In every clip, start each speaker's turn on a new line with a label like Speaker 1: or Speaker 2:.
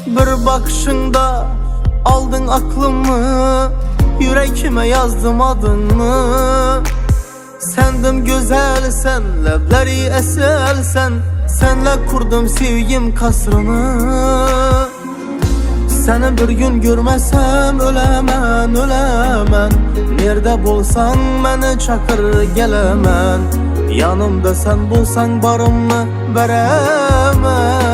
Speaker 1: Bir bakışında aldın aklımı, yüreğime yazdım adını. Sendim güzel sen, lebleri esel sen, senle kurdum sevgim kasrını. Seni bir gün görmesem ölemen, ölemen. Nerede bulsan beni çakır gelemen. Yanımda sen bulsan barımı veremem.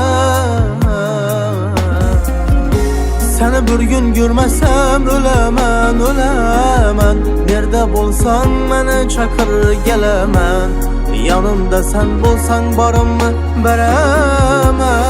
Speaker 1: Seni bir gün görmesem ölemen, ölemen. Nerede bulsan beni çakır gelemen. Yanımda sen bulsan barımı veremem.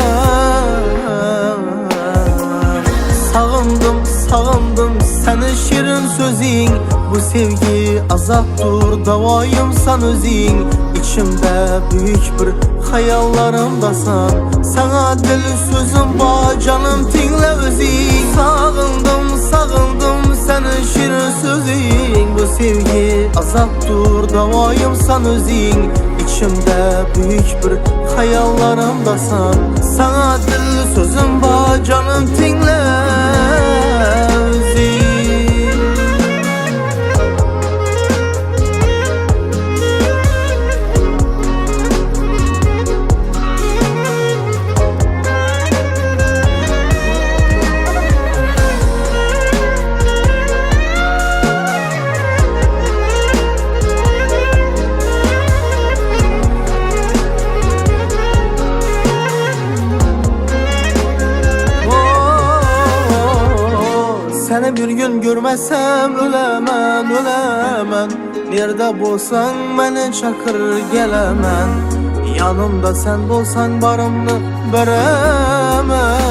Speaker 1: Sağındım, sağındım seni şirin sözün. Bu sevgi azaptır, davayımsan özün. İçimde büyük bir hayallarımdasan. Sana deli sözüm var canım, dinle özün. Sağındım, sağındım seni şirin sözün. Bu sevgi azaptır, davayımsan özün. İçimde büyük bir hayallarımdasan. Sana deli sözüm var canım, dinle özün. Seni bir gün görmesem ölemen, ölemen. Nerede bulsan beni çakır gelemen. Yanımda sen bulsan barımı veremem.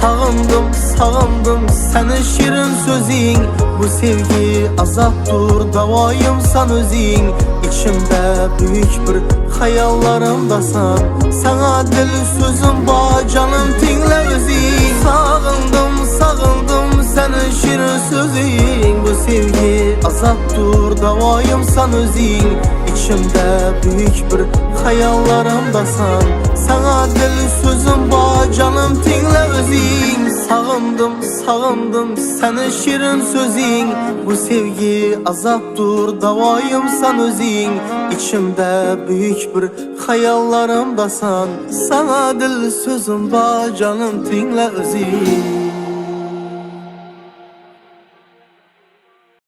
Speaker 1: Sağındım, sağındım seni şirin sözün. Bu sevgi azaptır, davayımsan özün. İçimde büyük bir hayallarımdasan. Sana deli sözüm var canım, dinle özün. Sağındım, sağındım senin şirin sözün. Bu sevgi azaptır, davayımsan özün. İçimde büyük bir hayallarımdasan. Sana deli sözüm var canım, dinle özün. Sağındım, sağındım senin şirin sözün. Bu sevgi azaptır, davayımsan özün. İçimde büyük bir hayallarımdasan. Sana deli sözüm var canım, dinle özün.